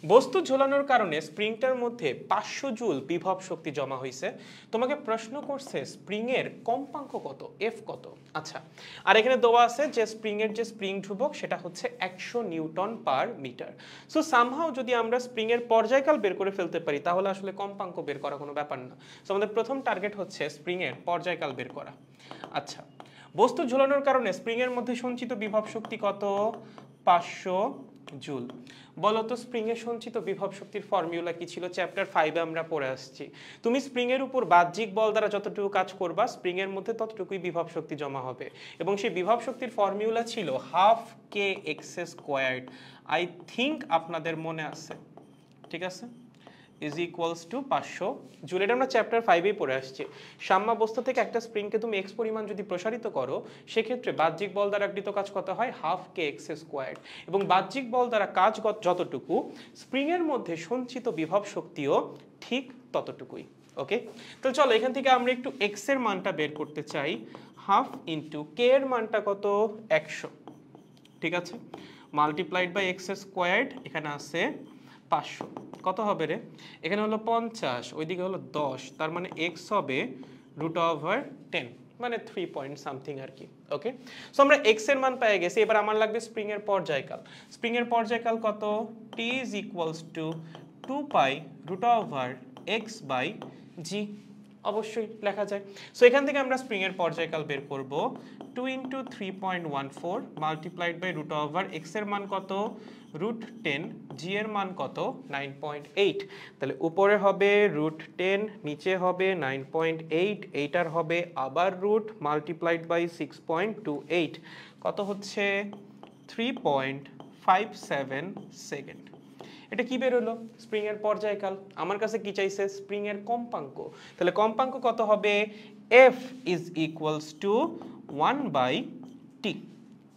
বস্তু ঝোলানোর কারণে স্প্রিংটার মধ্যে 500 জুল বিভব শক্তি জমা হয়েছে। তোমাকে প্রশ্ন করছে স্প্রিং এর কম্পাঙ্ক কত, এফ কত। আচ্ছা, আর এখানে দেওয়া আছে যে স্প্রিং এর যে স্প্রিং ধ্রুবক সেটা হচ্ছে 100 newton per metre. So somehow যদি আমরা স্প্রিং এর পর্যায়কাল বের করে ফেলতে পারি তাহলে আসলে কম্পাঙ্ক বের করা কোনো ব্যাপার না। সো আমাদের প্রথম টার্গেট হচ্ছে স্প্রিং এর পর্যায়কাল বের করা। আচ্ছা, বস্তু ঝোলানোর কারণে স্প্রিং এর মধ্যে সঞ্চিত বিভব শক্তি কত, 500 জুল। বলতো স্প্রিং এর সঞ্চিত বিভব শক্তির ফর্মুলা কি ছিল, চ্যাপ্টার 5 এ আমরা পড়ে আসছি। তুমি স্প্রিং এর উপর বাহ্যিক বল দ্বারা যতটুকু কাজ করবা স্প্রিং এর মধ্যে ততটুকুই বিভব শক্তি জমা হবে, এবং সেই বিভব শক্তির ফর্মুলা ছিল half K x squared. I think আপনাদের মনে আছে, ঠিক আছে, ইজ ইকুয়ালস টু 500 জুল। এটা আমরা চ্যাপ্টার 5 পড়ে আসছি। সাম্যাবস্থা থেকে একটা স্প্রিংকে তুমি এক্স পরিমাণ যদি প্রসারিত করো সেক্ষেত্রে বাহ্যিক বল দ্বারা গৃহীত কাজ কত হয়, হাফ কে এক্স স্কোয়ার্ড, এবং বাহ্যিক বল দ্বারা কাজ যতটুকু স্প্রিং এর মধ্যে সঞ্চিত বিভব শক্তিও ঠিক ততটুকুই। ওকে, তো চলো এখান থেকে আমরা একটু এক্স এর মানটা বের করতে চাই। হাফ ইন্টু কে এর মানটা কত, 100, ঠিক আছে, মাল্টিপ্লাইড বাই এক্স স্কোয়ার্ড, এখানে আছে 500, কত হবে রে, এখানে হলো 50, ওইদিকে হলো 10, তার মানে এক্স হবে √10, মানে 3 পয়েন্ট সামথিং আর কি। ওকে, সো আমরা এক্স এর মান পেয়ে গেছি। এবার আমার লাগবে স্প্রিং এর পর্যায়কাল। স্প্রিং এর পর্যায়কাল কত, T is equals to 2 pi √x by G. অবশ্যই লেখা যায়। সো এখান থেকে আমরা স্প্রিং এর পর্যায়কাল বের করব। 2 ইন্টু 3.14 মাল্টিপ্লাইড বাই √x এর মান কত, √10, জি এর মান কত, 9.8। তাহলে উপরে হবে √10, নিচে হবে 9.8, এইটার হবে আবার রুট মাল্টিপ্লাইড বাই 6.28, কত হচ্ছে 3.57 সেকেন্ড। এটা কি বের হলো, স্প্রিং এর পর্যায়কাল। আমার কাছে কি চাইছে, স্প্রিং এর কম্পাঙ্ক। তাহলে কম্পাঙ্ক কত হবে, F is equals two 1/t।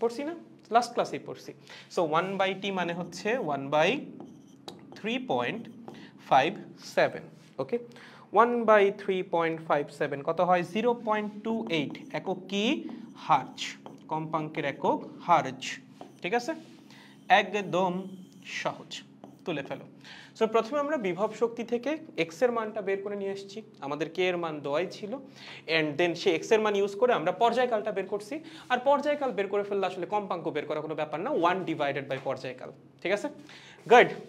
পড়ছি না, লাস্ট ক্লাসেই পড়ছি। সো 1/t মানে হচ্ছে 1/3.57। ওকে, 1/3.57 কত হয়, 0.28 একক কি, হার্জ। কম্পাঙ্কের একক হার্জ, ঠিক আছে, একদম সহজ, তুলে ফেলো। সো প্রথমে আমরা বিভব শক্তি থেকে এক্স এর মানটা বের করে নিয়ে আসছি, আমাদের কে এর মান দেওয়াই ছিল, এন্ড দেন সেই এক্স এর মান ইউজ করে আমরা পর্যায়কালটা বের করছি। আর পর্যায়কাল বের করে ফেললে আসলে কম্পাঙ্ক বের করা কোনো ব্যাপার না, 1 ডিভাইডেড বাই পর্যায়কাল, ঠিক আছে, গুড।